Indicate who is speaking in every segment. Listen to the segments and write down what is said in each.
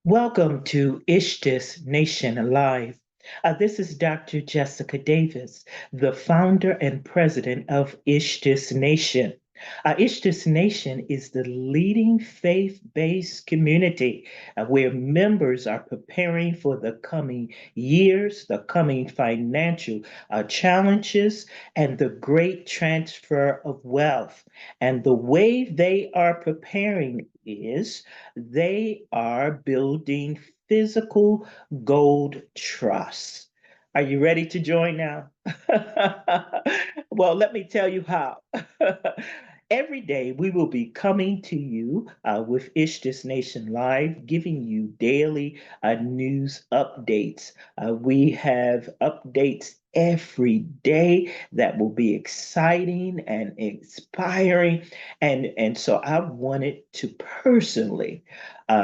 Speaker 1: Welcome to Ichthus Nation Live. This is Dr. Jessica Davis, the founder and president of Ichthus Nation. Ichthus Nation is the leading faith-based community where members are preparing for the coming years, the coming financial challenges, and the great transfer of wealth. And the way they are preparing is they are building physical gold trusts. Are you ready to join now? Well, let me tell you how. Every day we will be coming to you with Ichthus Nation Live, giving you daily news updates. We have updates every day that will be exciting and inspiring. And so I wanted to personally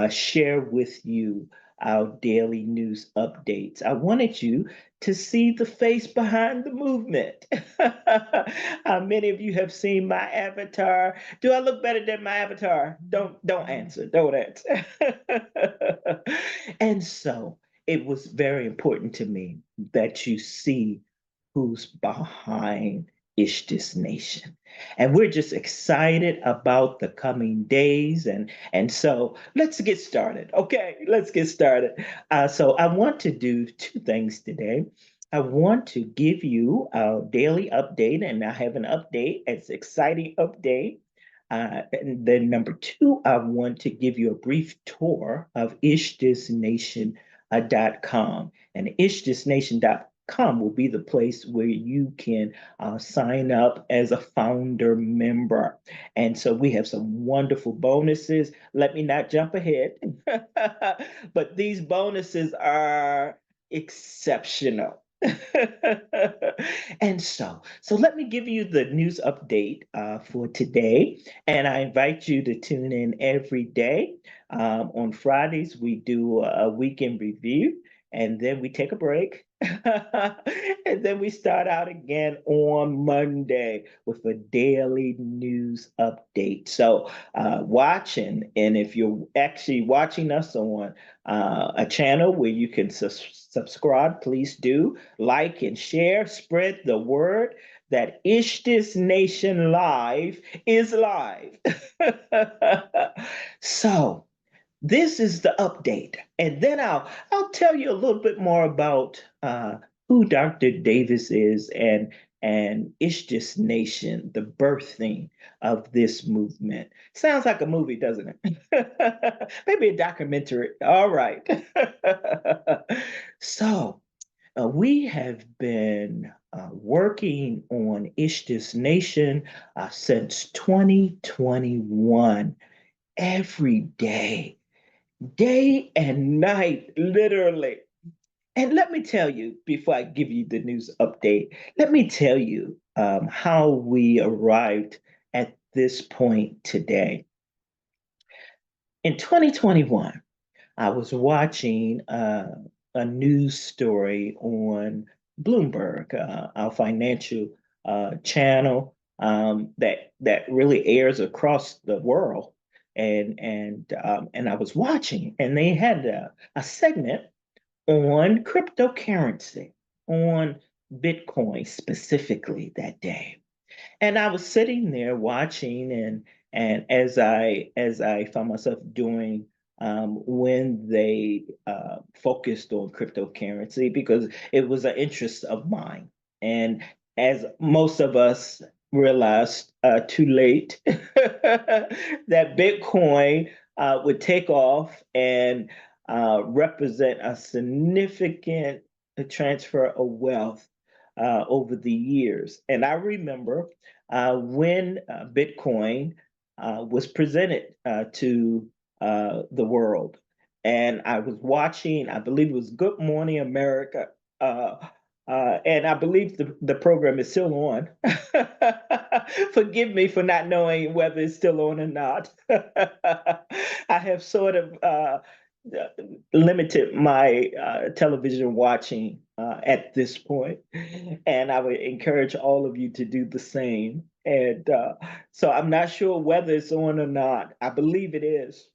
Speaker 1: share with you our daily news updates. I wanted you to see the face behind the movement. Many of you have seen my avatar. Do I look better than my avatar? Don't answer. Don't answer. And so it was very important to me that you see who's behind Ichthus Nation. And we're just excited about the coming days. And so let's get started. Okay, let's get started. So I want to do two things today. I want to give you a daily update, and I have an update, it's an exciting update. And then number two, I want to give you a brief tour of ichthisnation.com. And ichthisnation.com will be the place where you can sign up as a founder member. And so we have some wonderful bonuses. Let me not jump ahead, but these bonuses are exceptional. And so let me give you the news update for today. And I invite you to tune in every day. On Fridays, we do a weekend review, and then we take a break. And then we start out again on Monday with a daily news update. So, watching, and if you're actually watching us on a channel where you can subscribe, please do like and share, spread the word that Ichthus Nation Live is live. So this is the update, and then I'll tell you a little bit more about who Dr. Davis is and Ichthus Nation, the birthing of this movement. Sounds like a movie, doesn't it? Maybe a documentary. All right. So we have been working on Ichthus Nation since 2021, every day, day and night, literally. And let me tell you, before I give you the news update, let me tell you how we arrived at this point today. In 2021, I was watching a news story on Bloomberg, our financial channel that really airs across the world, and I was watching, and they had a segment on cryptocurrency, on Bitcoin specifically that day. And I was sitting there watching, and as I found myself doing when they focused on cryptocurrency because it was an interest of mine. And as most of us realized too late, that Bitcoin would take off and represent a significant transfer of wealth over the years. And I remember when Bitcoin was presented to the world. And I was watching, I believe it was Good Morning America. And I believe the program is still on. Forgive me for not knowing whether it's still on or not. I have sort of limited my television watching at this point, and I would encourage all of you to do the same. And so I'm not sure whether it's on or not. I believe it is.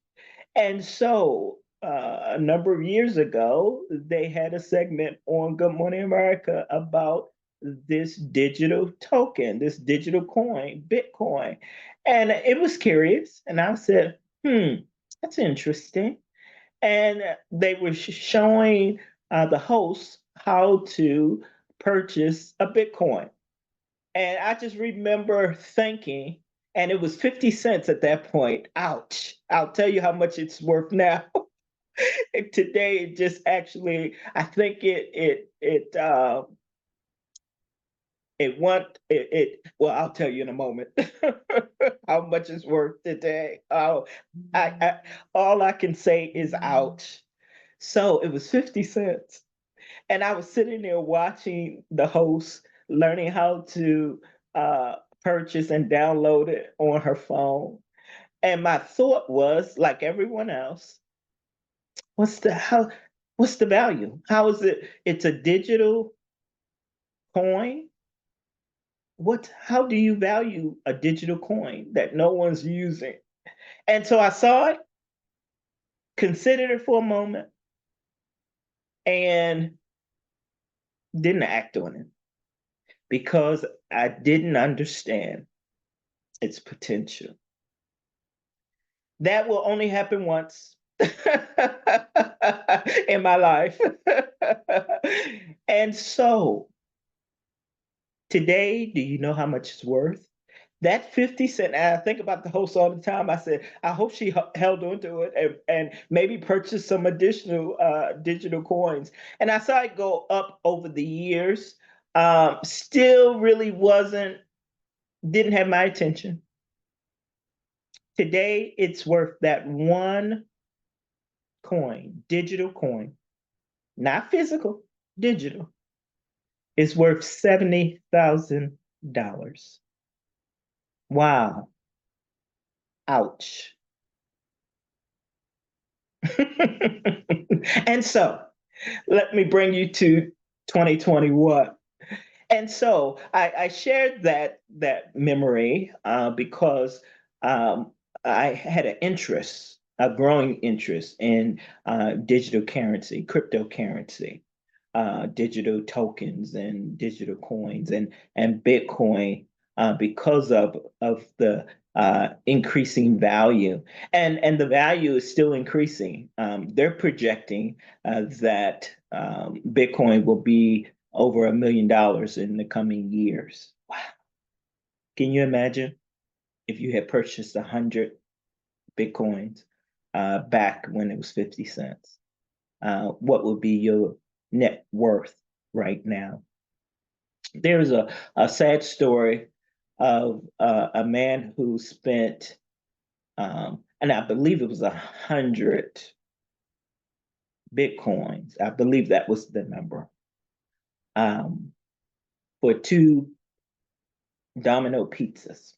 Speaker 1: And so a number of years ago, they had a segment on Good Morning America about this digital token, this digital coin, Bitcoin. And it was curious. And I said, that's interesting. And they were showing the hosts how to purchase a Bitcoin. And I just remember thinking, and it was 50 cents at that point. Ouch. I'll tell you how much it's worth now. Today, it just actually, I think well, I'll tell you in a moment how much it's worth today. Oh, I all I can say is ouch. So it was 50 cents. And I was sitting there watching the host learning how to purchase and download it on her phone. And my thought was, like everyone else, what's the how what's the value? How is it? It's a digital coin. How do you value a digital coin that no one's using? And so I saw it, considered it for a moment, and didn't act on it because I didn't understand its potential. That will only happen once in my life. And so today, do you know how much it's worth? That 50 cent, and I think about the host all the time. I said, I hope she held on to it and maybe purchased some additional digital coins. And I saw it go up over the years. Still really didn't have my attention. Today, it's worth that one coin, digital coin, not physical, digital, is worth $70,000. Wow. Ouch. And so let me bring you to 2021. And so I shared that memory because I had an interest, a growing interest in digital currency, cryptocurrency, digital tokens and digital coins and Bitcoin because of the increasing value, and the value is still increasing. They're projecting that Bitcoin will be over $1 million in the coming years. Wow! Can you imagine if you had purchased 100 Bitcoins back when it was 50 cents? What would be your net worth right now? There's a sad story of a man who spent, and I believe it was 100 Bitcoins. I believe that was the number, um, for two Domino pizzas.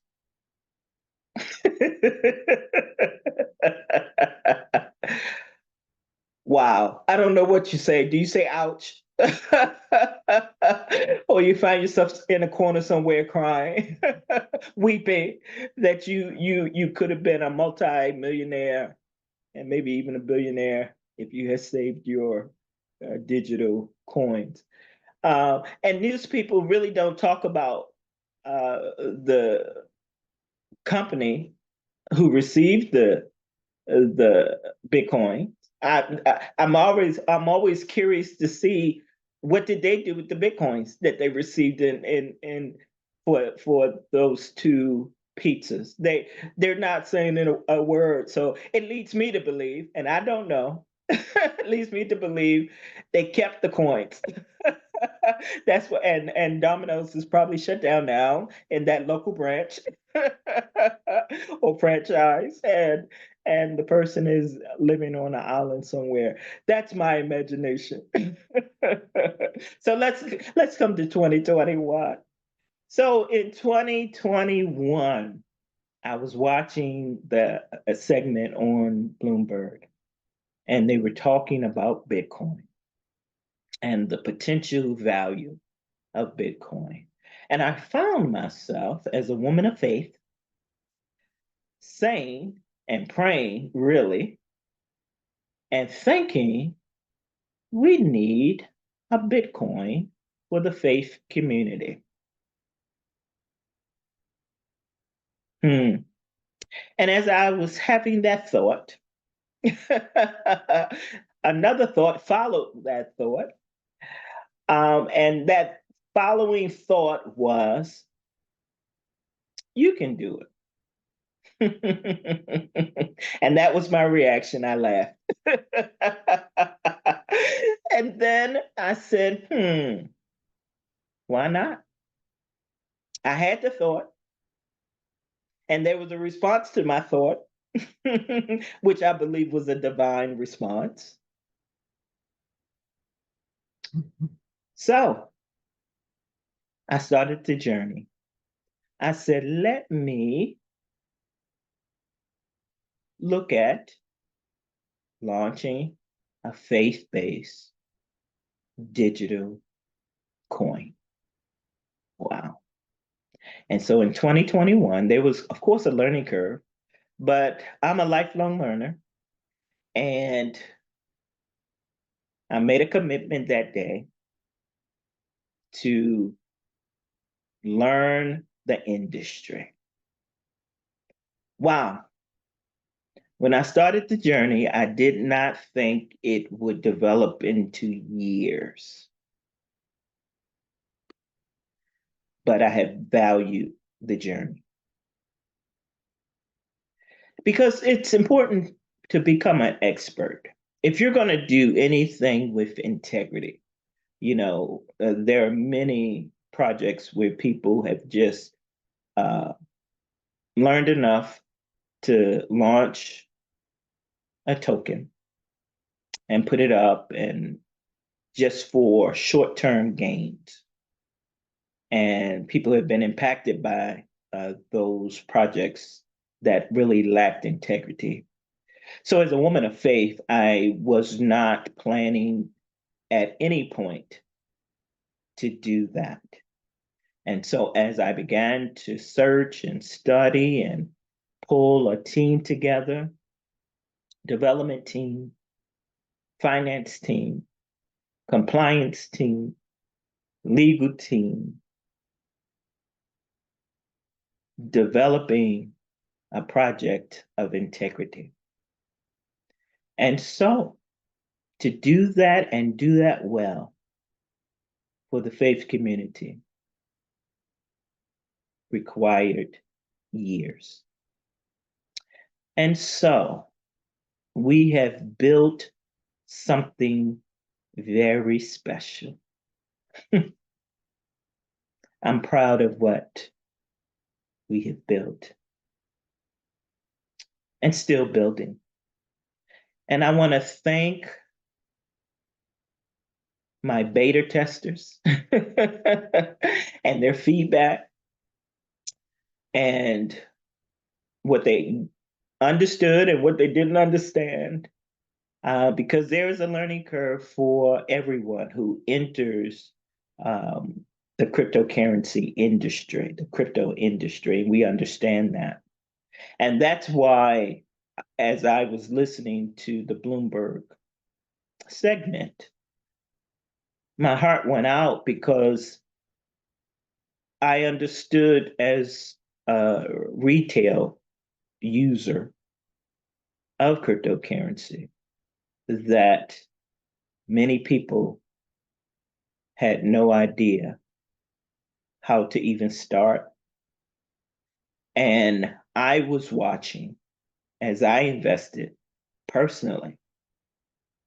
Speaker 1: Wow. I don't know what you say. Do you say ouch? Or you find yourself in a corner somewhere crying, weeping that you could have been a multi-millionaire and maybe even a billionaire if you had saved your digital coins. And news people really don't talk about the company who received the Bitcoin. I'm always curious to see what did they do with the Bitcoins that they received in for those two pizzas. They're not saying in a word, so it leads me to believe, and I don't know. It leads me to believe they kept the coins. That's what, and Domino's is probably shut down now in that local branch or franchise, and the person is living on an island somewhere. That's my imagination. So let's come to 2021. So in 2021, I was watching a segment on Bloomberg, and they were talking about Bitcoin and the potential value of Bitcoin. And I found myself as a woman of faith saying and praying, really, and thinking we need a Bitcoin for the faith community. Hmm. And as I was having that thought, another thought followed that thought. And that following thought was, you can do it. And that was my reaction. I laughed. And then I said, why not? I had the thought, and there was a response to my thought, which I believe was a divine response. So I started the journey. I said, let me look at launching a faith-based digital coin. Wow. And so in 2021, there was, of course, a learning curve, but I'm a lifelong learner. And I made a commitment that day to learn the industry. Wow. When I started the journey, I did not think it would develop into years, but I have valued the journey because it's important to become an expert. If you're going to do anything with integrity, there are many projects where people have just uh, learned enough to launch a token and put it up and just for short-term gains. And people have been impacted by those projects that really lacked integrity. So as a woman of faith, I was not planning at any point to do that. And so as I began to search and study and pull a team together, development team, finance team, compliance team, legal team, developing a project of integrity. And so to do that and do that well for the faith community required years. And so we have built something very special. I'm proud of what we have built and still building. And I want to thank my beta testers and their feedback and what they understood and what they didn't understand, because there is a learning curve for everyone who enters the cryptocurrency industry, the crypto industry. We understand that. And that's why, as I was listening to the Bloomberg segment, my heart went out because I understood as a retail user of cryptocurrency that many people had no idea how to even start. And I was watching as I invested personally,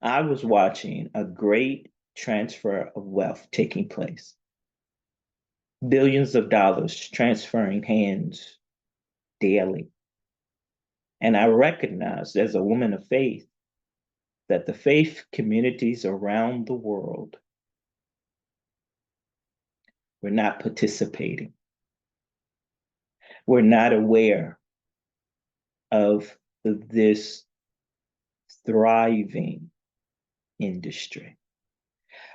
Speaker 1: I was watching a great transfer of wealth taking place. Billions of dollars transferring hands daily. And I recognized as a woman of faith that the faith communities around the world were not participating. We're not aware of this thriving industry.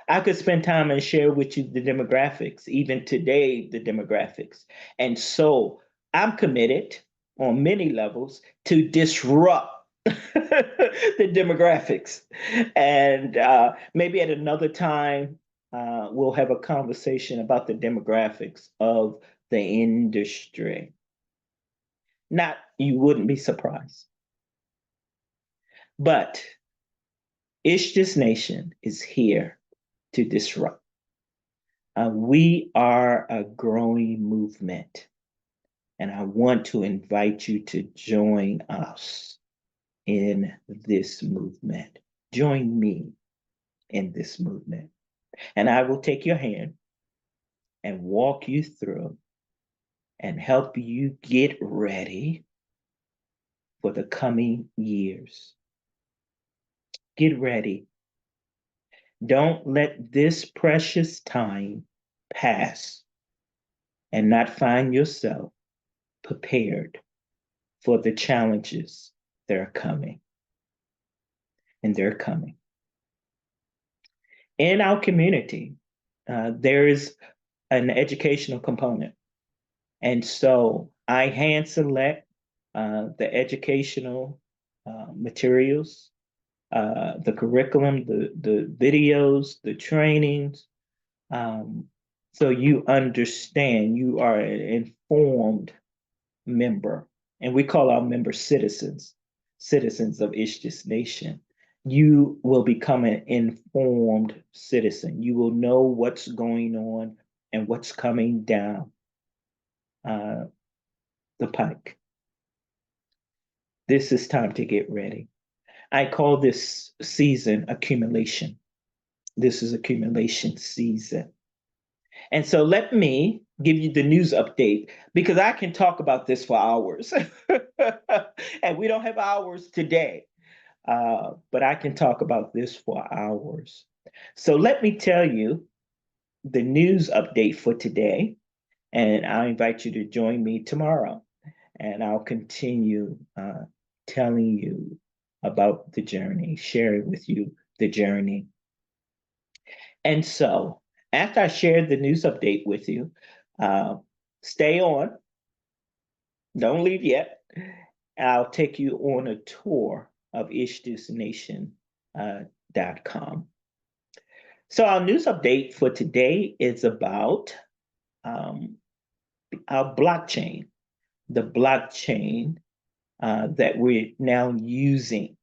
Speaker 1: I could spend time and share with you the demographics, even today, the demographics. And so I'm committed on many levels to disrupt the demographics. And maybe at another time, we'll have a conversation about the demographics of the industry. Not, you wouldn't be surprised. But Ichthus Nation is here to disrupt. We are a growing movement, and I want to invite you to join us in this movement. Join me in this movement, and I will take your hand and walk you through and help you get ready for the coming years. Get ready. Don't let this precious time pass and not find yourself prepared for the challenges that are coming. And they're coming. In our community, there is an educational component. And so I hand select the educational materials, the curriculum, the videos, the trainings, so you understand you are an informed member. And we call our members citizens, citizens of Ichthus Nation. You will become an informed citizen. You will know what's going on and what's coming down the pike. This is time to get ready. I call this season accumulation. This is accumulation season. And so let me give you the news update because I can talk about this for hours. And we don't have hours today, but I can talk about this for hours. So let me tell you the news update for today, and I invite you to join me tomorrow, and I'll continue telling you about the journey, sharing with you the journey. And so after I shared the news update with you, stay on, don't leave yet. I'll take you on a tour of IchthusNation.com. So our news update for today is about our blockchain, the blockchain that we're now using.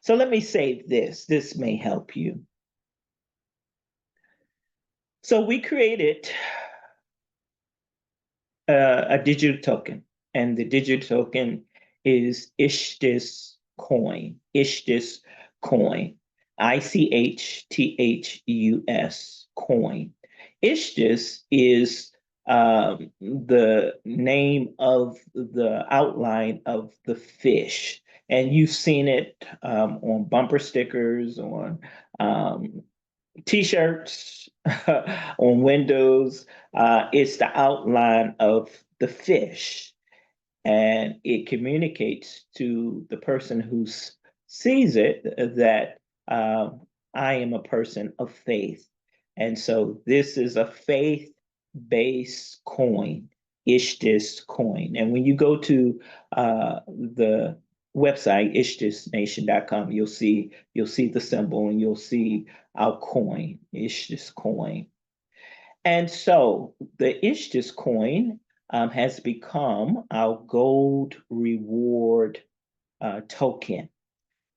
Speaker 1: So let me say this, this may help you. So we created a digital token, and the digital token is IchthusCoin, IchthusCoin, IchthusCoin. Coin. Ichthus is the name of the outline of the fish, and you've seen it on bumper stickers, on T-shirts, on windows. It's the outline of the fish, and it communicates to the person who sees it that I am a person of faith. And so this is a faith-based coin, IchthusCoin. And when you go to the website ichthusnation.com, you'll see the symbol and you'll see our coin, IchthusCoin. And so the IchthusCoin has become our gold reward token.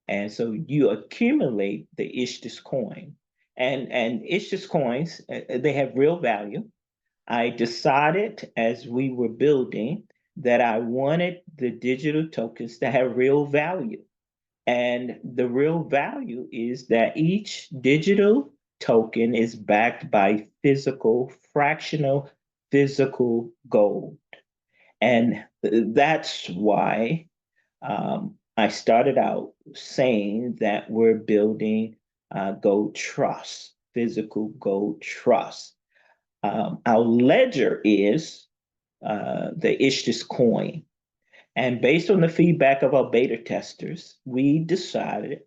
Speaker 1: And so you accumulate the IchthusCoin. And IchthusCoins, they have real value. I decided as we were building that I wanted the digital tokens to have real value. And the real value is that each digital token is backed by physical, fractional physical gold. And that's why I started out saying that we're building gold trust, physical gold trust. Our ledger is the IchthusCoin. And based on the feedback of our beta testers, we decided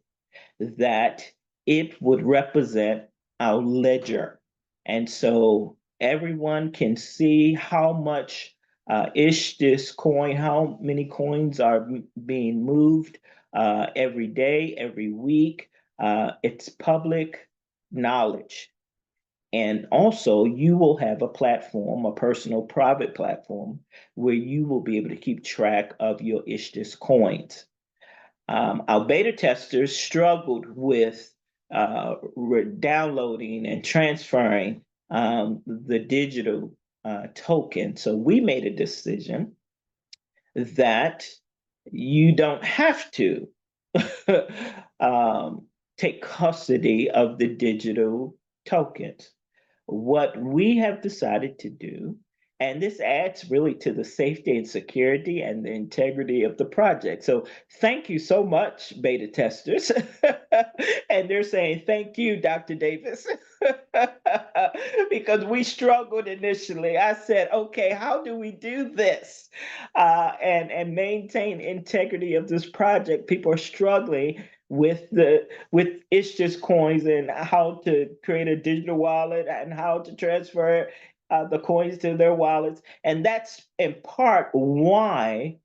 Speaker 1: that it would represent our ledger. And so everyone can see how much IchthusCoin, how many coins are being moved every day, every week. It's public knowledge. And also, you will have a platform, a personal private platform, where you will be able to keep track of your Ichthus coins. Our beta testers struggled with downloading and transferring the digital token. So we made a decision that you don't have to um, take custody of the digital tokens. What we have decided to do, and this adds really to the safety and security and the integrity of the project. So thank you so much, beta testers. And they're saying thank you, Dr. Davis, because we struggled initially. I said, okay, how do we do this and maintain integrity of this project? People are struggling with Ichthus coins and how to create a digital wallet and how to transfer the coins to their wallets. And that's in part why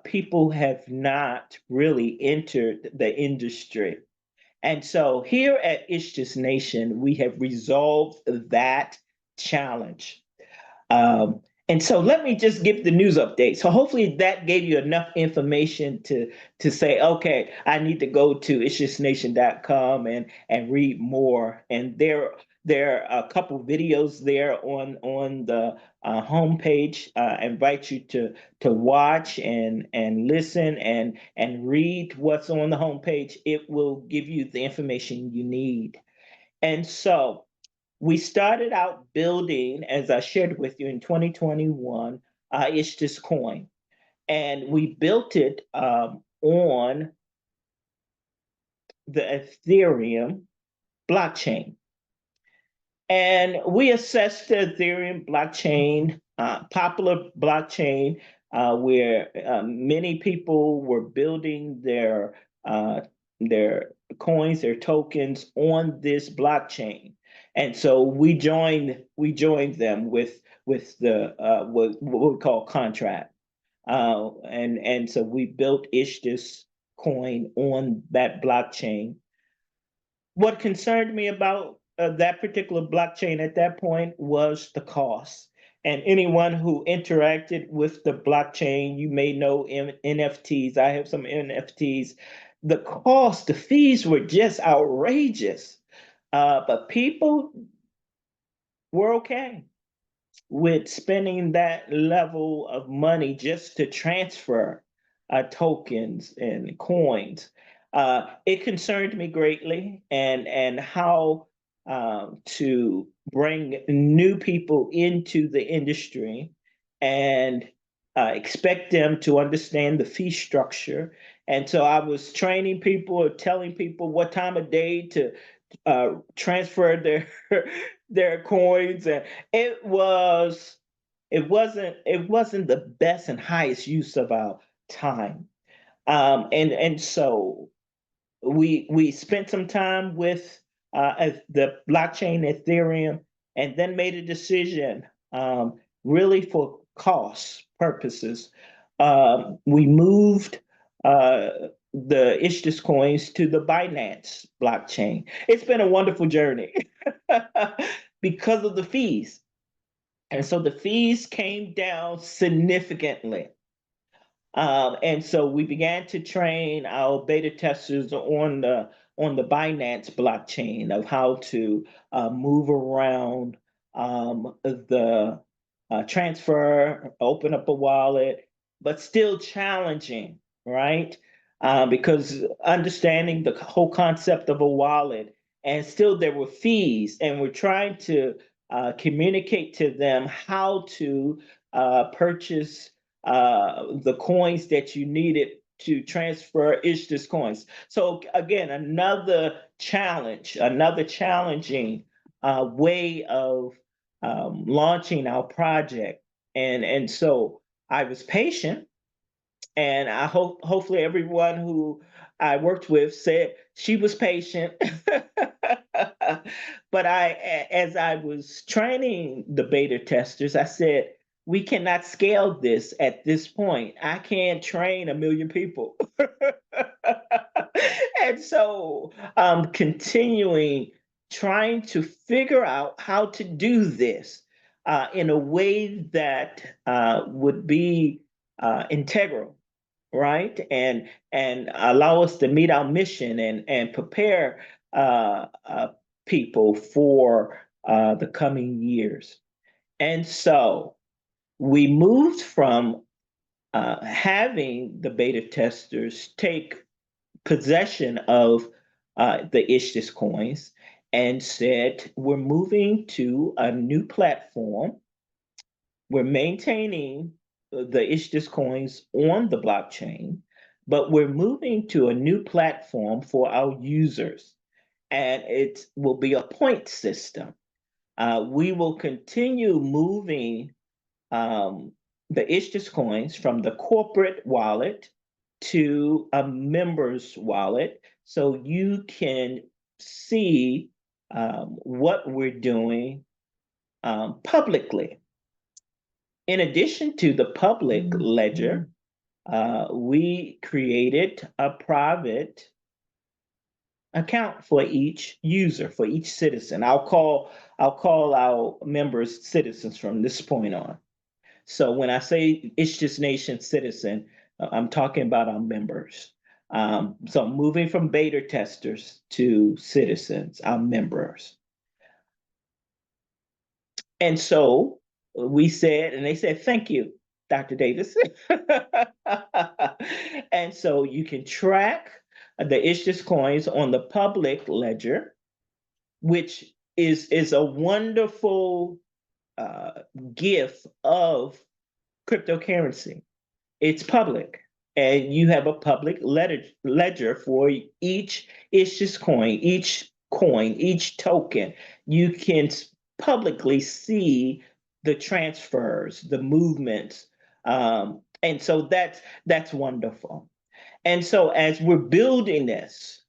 Speaker 1: people have not really entered the industry. And so here at Ichthus Nation, we have resolved that challenge. And so let me just give the news update. So hopefully that gave you enough information to say, okay, I need to go to ichthusnation.com and read more. And there are a couple videos there on the homepage. I invite you to watch and listen and read what's on the homepage. It will give you the information you need. And so we started out building, as I shared with you in 2021, IchthusCoin. And we built it on the Ethereum blockchain. And we assessed the Ethereum blockchain, popular blockchain, where many people were building their coins, their tokens on this blockchain. And so we joined them with the what we call contract. And so we built Ichthus coin on that blockchain. What concerned me about that particular blockchain at that point was the cost. And anyone who interacted with the blockchain, you may know NFTs. I have some NFTs. The cost, the fees were just outrageous. But people were okay with spending that level of money just to transfer tokens and coins. It concerned me greatly, and how to bring new people into the industry and expect them to understand the fee structure. And so I was training people or telling people what time of day to transfer their coins, and it was it wasn't the best and highest use of our time. And so we spent some time with the blockchain Ethereum, and then made a decision, really for cost purposes. We moved uh, the Ichthus coins to the Binance blockchain. It's been a wonderful journey because of the fees. And so the fees came down significantly. And so we began to train our beta testers on the Binance blockchain of how to move around the transfer, open up a wallet, but still challenging, right? Because understanding the whole concept of a wallet, and still there were fees, and we're trying to communicate to them how to purchase the coins that you needed to transfer Ichthus coins. So again, another challenge, another challenging way of launching our project. And so I was patient, and I hope hopefully everyone who I worked with said she was patient. But as I was training the beta testers, I said, we cannot scale this at this point. I can't train 1 million people. And so I'm continuing trying to figure out how to do this in a way that would be integral, right? And allow us to meet our mission and prepare people for the coming years. And so we moved from having the beta testers take possession of the Ichthus coins and said, we're moving to a new platform. We're maintaining the Ichthus coins on the blockchain, but we're moving to a new platform for our users. And it will be a point system. We will continue moving the Ichthus coins from the corporate wallet to a member's wallet so you can see what we're doing publicly. In addition to the public ledger, we created a private account for each user, for each citizen. I'll call our members citizens from this point on. So when I say Ichthus Nation citizen, I'm talking about our members. So moving from beta testers to citizens, our members. And so we said, and they said, thank you, Dr. Davis. And so you can track the Ichthus coins on the public ledger, which is a wonderful gift of cryptocurrency. It's public, and you have a public ledger for each Ichthus coin, each token. You can publicly see the transfers, the movements, and so that's wonderful. And so as we're building this,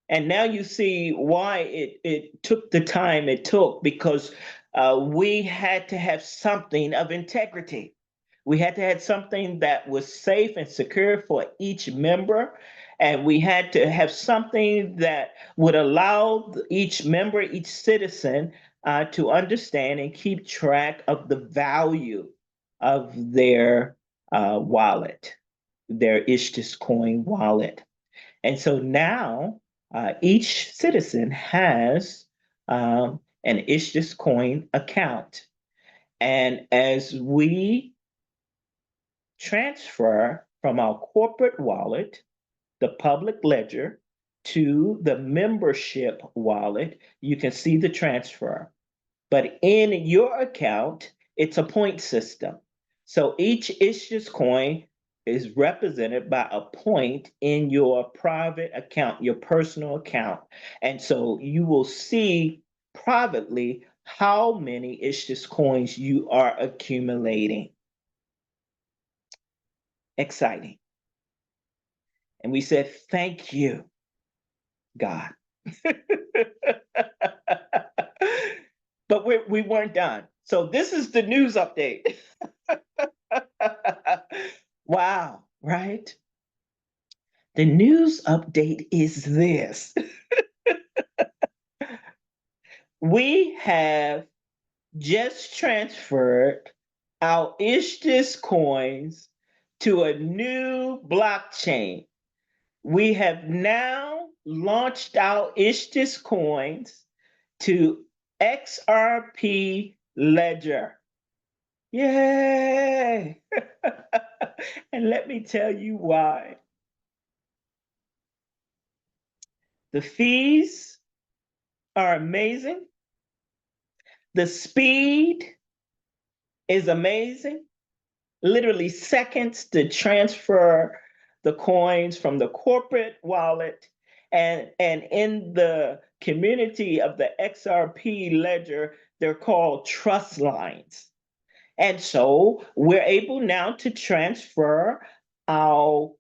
Speaker 1: and now you see why it took the time it took, because we had to have something of integrity. We had to have something that was safe and secure for each member. And we had to have something that would allow each member, each citizen, to understand and keep track of the value of their wallet, their Ichthus coin wallet. And so now each citizen has an Ichthus coin account. And as we transfer from our corporate wallet, the public ledger, to the membership wallet, you can see the transfer. But in your account, it's a point system. So each Ichthus coin is represented by a point in your private account, your personal account. And so you will see privately how many Ichthus coins you are accumulating. Exciting. And we said, thank you, God. But we weren't done. So this is the news update. Wow, right? The news update is this. We have just transferred our Ichthus coins to a new blockchain. We have now launched our Ichthus coins to XRP Ledger. Yay! And let me tell you why. The fees are amazing. The speed is amazing. Literally seconds to transfer the coins from the corporate wallet. And in the community of the XRP ledger, they're called trust lines. And so we're able now to transfer from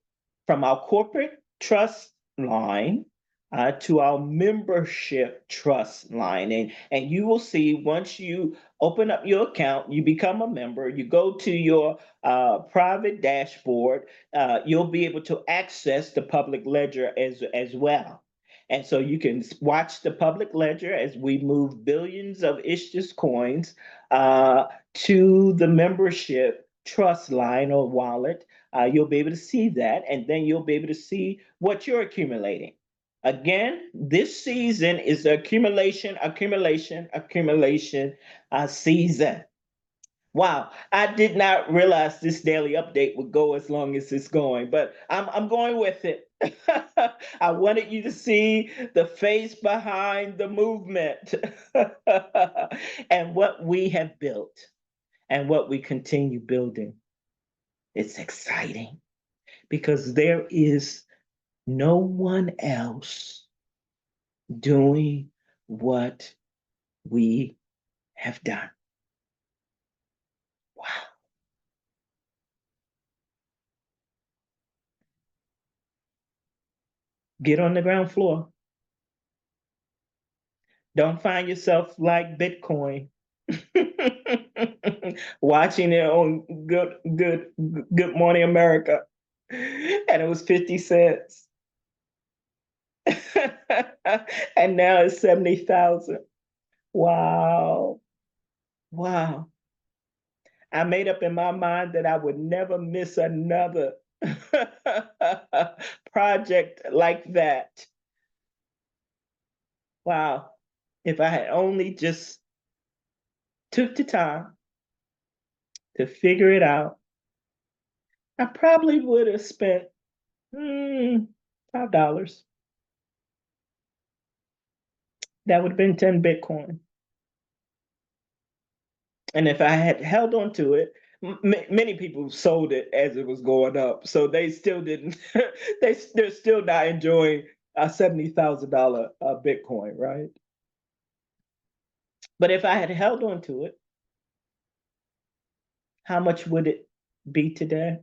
Speaker 1: our corporate trust line to our membership trust line. And you will see once you open up your account, you become a member, you go to your private dashboard, you'll be able to access the public ledger as well. And so you can watch the public ledger as we move billions of Ichthus coins to the membership trust line or wallet. You'll be able to see that, and then you'll be able to see what you're accumulating. Again, this season is the accumulation season. Wow, I did not realize this daily update would go as long as it's going, but I'm going with it. I wanted you to see the face behind the movement and what we have built and what we continue building. It's exciting because there is no one else doing what we have done. Wow. Get on the ground floor. Don't find yourself like Bitcoin. Watching it on Good Morning America. And it was 50 cents. And now it's 70,000. Wow. Wow. I made up in my mind that I would never miss another project like that. Wow. If I had only just took the time to figure it out, I probably would have spent $5. That would have been 10 Bitcoin. And if I had held on to it, many people sold it as it was going up. So they still didn't, they're still not enjoying a $70,000 Bitcoin, right? But if I had held on to it, how much would it be today?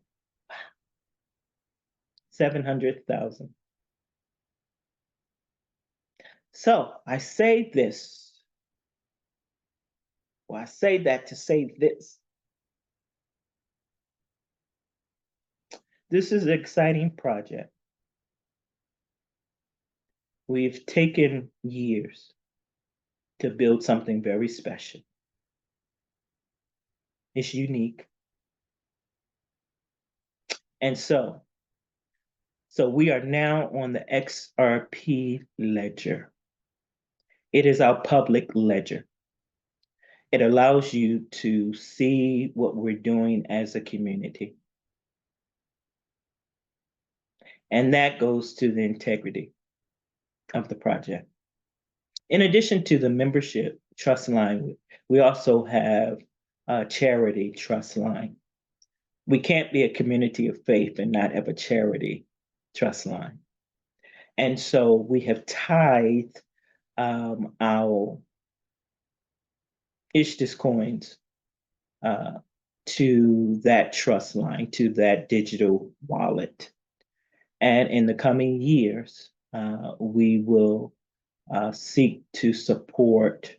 Speaker 1: 700,000. So I say this, or I say that to say this. This is an exciting project. We've taken years to build something very special. It's unique. And so we are now on the XRP ledger. It is our public ledger. It allows you to see what we're doing as a community. And that goes to the integrity of the project. In addition to the membership trust line, we also have a charity trust line. We can't be a community of faith and not have a charity trust line. And so we have tied our Ichthus coins to that trust line, to that digital wallet. And in the coming years, we will seek to support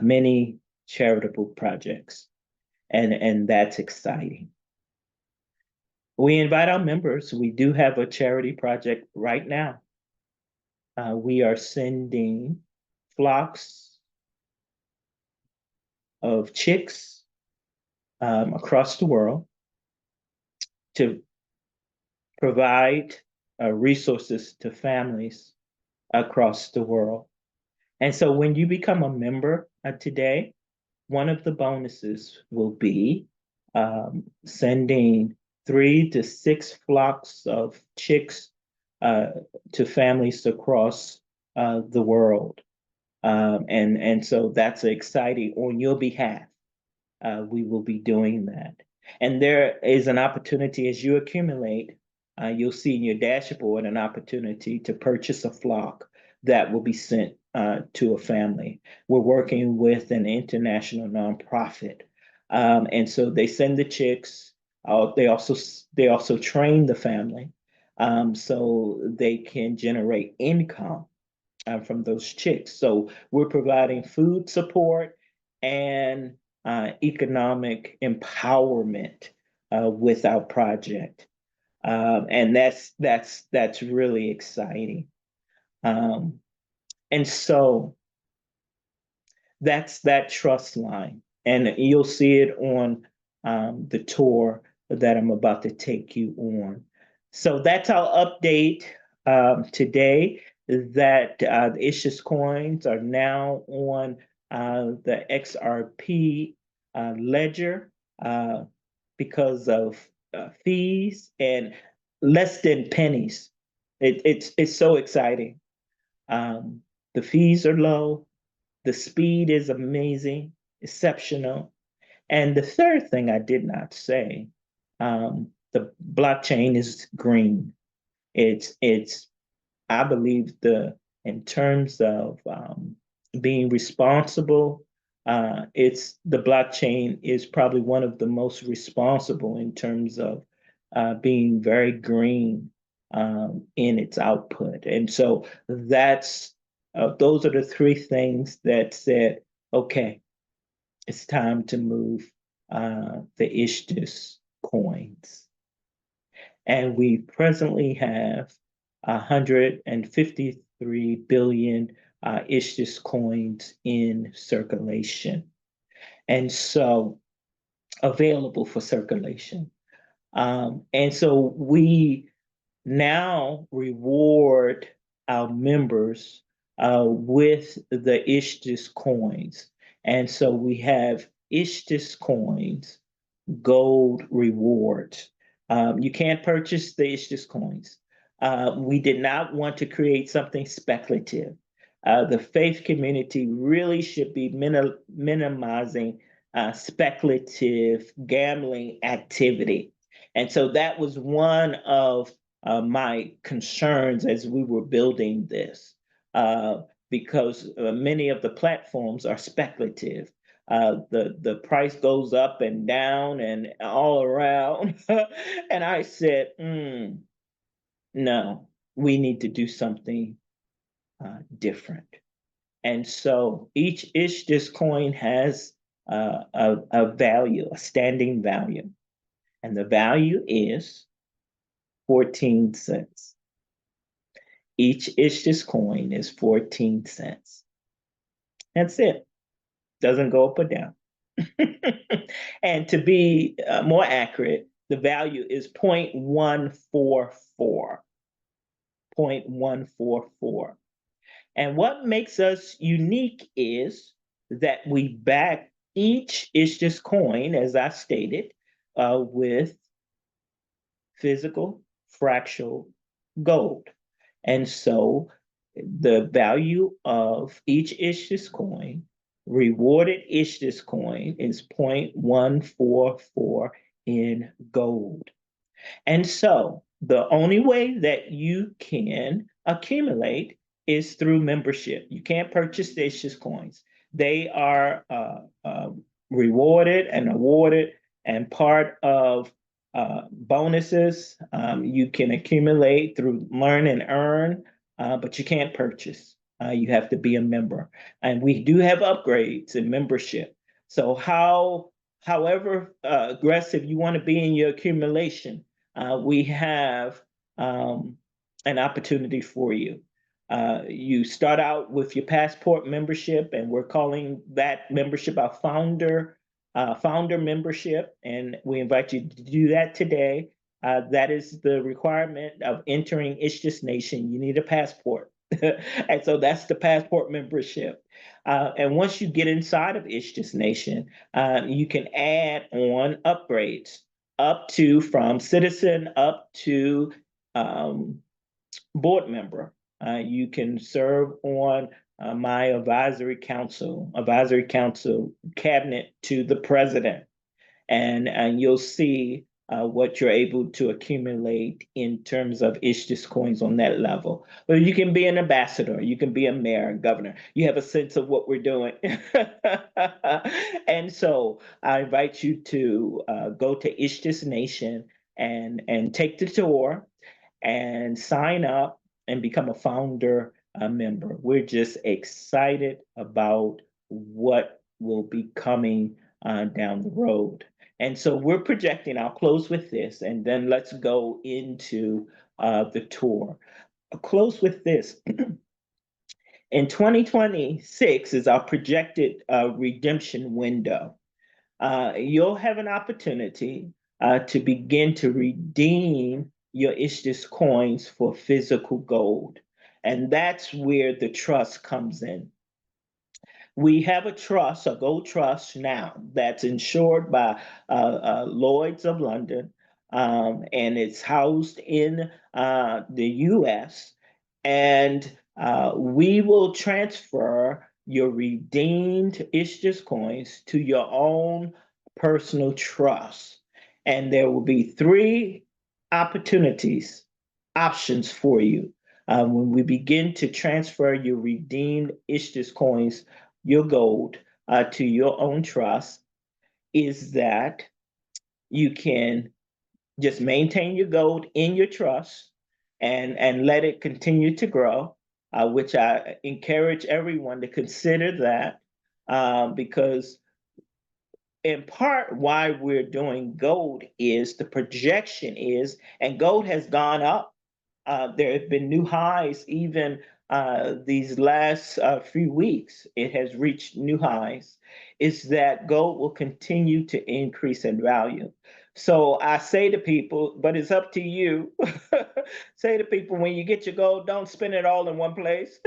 Speaker 1: many charitable projects. And that's exciting. We invite our members. We do have a charity project right now. We are sending flocks of chicks across the world to provide resources to families across the world. And so when you become a member today, one of the bonuses will be sending 3 to 6 flocks of chicks to families across the world. And so that's exciting on your behalf. We will be doing that. And there is an opportunity as you accumulate, you'll see in your dashboard an opportunity to purchase a flock that will be sent to a family. We're working with an international nonprofit. And so they send the chicks. They also train the family. so they can generate income from those chicks. So we're providing food support and economic empowerment with our project, and that's really exciting. Um, and so that's that trust line, and you'll see it on the tour that I'm about to take you on. So that's our update today. That the Ichthus coins are now on the XRP ledger because of fees and less than pennies. It's so exciting. Um, the fees are low, the speed is amazing, exceptional. And the third thing I did not say, the blockchain is green. It's I believe the in terms of being responsible, it's the blockchain is probably one of the most responsible in terms of being very green in its output. And so that's those are the three things that said, okay, it's time to move the Ichthus coins. And we presently have 153 billion Ichthus coins in circulation. And so available for circulation. And so we now reward our members with the Ichthus coins. And so we have Ichthus coins gold rewards. You can't purchase the Ichthus coins. We did not want to create something speculative. The faith community really should be minimizing speculative gambling activity. And so that was one of my concerns as we were building this, because many of the platforms are speculative. The price goes up and down and all around. And I said, no, we need to do something different. And so each Ichthus coin has a value, a standing value. And the value is 14 cents. Each Ichthus coin is 14 cents. That's it. Doesn't go up or down. And to be more accurate, the value is 0.144. 0.144. And what makes us unique is that we back each Ichthus coin, as I stated, with physical fractional gold. And so the value of each Ichthus coin, rewarded Ichthus coin, is 0.144 in gold. And so the only way that you can accumulate is through membership. You can't purchase the Ichthus coins. They are rewarded and awarded and part of bonuses you can accumulate through learn and earn, but you can't purchase. You have to be a member. And we do have upgrades and membership. So however aggressive you want to be in your accumulation, we have an opportunity for you. You start out with your passport membership, and we're calling that membership our founder membership, and we invite you to do that today. That is the requirement of entering Ichthus Nation. You need a passport. And so that's the passport membership. And once you get inside of Ichthus Nation, you can add on upgrades up to from citizen up to um, board member. You can serve on my advisory council cabinet to the president, and you'll see what you're able to accumulate in terms of Ichthus coins on that level. But you can be an ambassador, you can be a mayor, governor. You have a sense of what we're doing. And so I invite you to go to Ichthus Nation and take the tour. and sign up and become a founder member. We're just excited about what will be coming down the road. And so we're projecting, I'll close with this, and then let's go into the tour. I'll close with this. In 2026 is our projected redemption window. You'll have an opportunity to begin to redeem your Ichthus coins for physical gold. And that's where the trust comes in. We have a trust, a gold trust now that's insured by Lloyd's of London, and it's housed in the US. And we will transfer your redeemed Ichthus coins to your own personal trust. And there will be three opportunities, options for you. When we begin to transfer your redeemed Ichthus coins, your gold, to your own trust, is that you can just maintain your gold in your trust and let it continue to grow, which I encourage everyone to consider that, because in part why we're doing gold is the projection is, and gold has gone up. There have been new highs even these last few weeks. It has reached new highs. Is that gold will continue to increase in value. So I say to people, but it's up to you. Say to people, when you get your gold, don't spend it all in one place.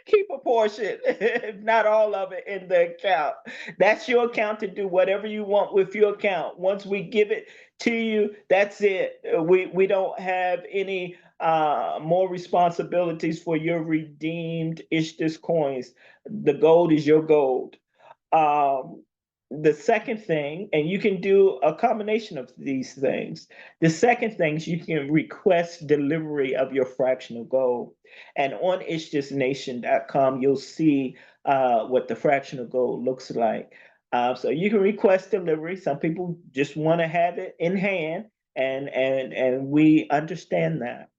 Speaker 1: Keep a portion, if not all of it, in the account. That's your account to do whatever you want with your account. Once we give it to you, that's it. We don't have any more responsibilities for your redeemed Ichthus coins. The gold is your gold. Um, the second thing, and you can do a combination of these things. The second thing is you can request delivery of your fractional gold. And on ichthusnation.com, you'll see what the fractional gold looks like. So you can request delivery. Some people just want to have it in hand, and we understand that.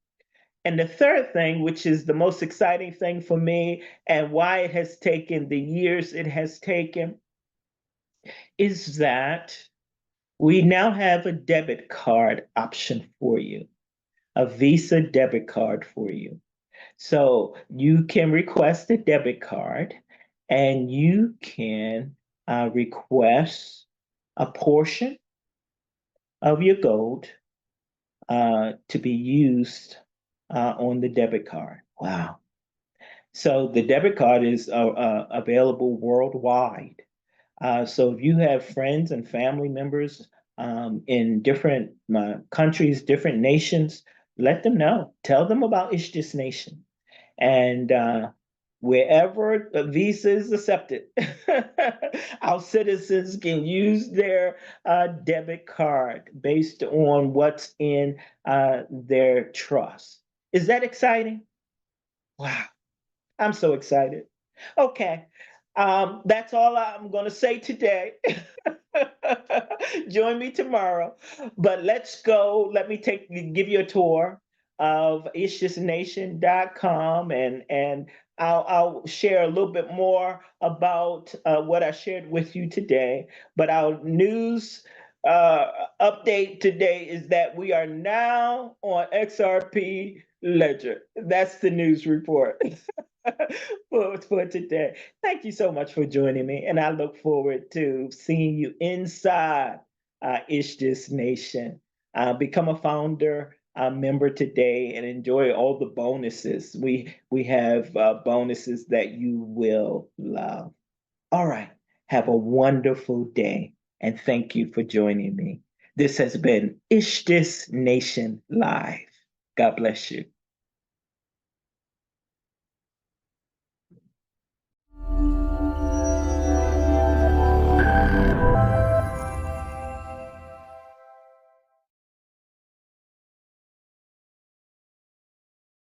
Speaker 1: And the third thing, which is the most exciting thing for me and why it has taken the years it has taken, is that we now have a debit card option for you, a Visa debit card for you. So you can request a debit card and you can request a portion of your gold to be used on the debit card. Wow. So the debit card is available worldwide. So if you have friends and family members in different countries, different nations, let them know. Tell them about Ichthus Nation. And wherever a visa is accepted, our citizens can use their debit card based on what's in their trust. Is that exciting? Wow, I'm so excited. Okay, that's all I'm going to say today. Join me tomorrow. But let's go. Let me give you a tour of ichthusnation.com, and I'll share a little bit more about what I shared with you today. But our news update today is that we are now on XRP Ledger. That's the news report. For today. Thank you so much for joining me, and I look forward to seeing you inside Ichthus Nation. Become a founder member today and enjoy all the bonuses. We have bonuses that you will love. All right. Have a wonderful day, and thank you for joining me. This has been Ichthus Nation Live. God bless you.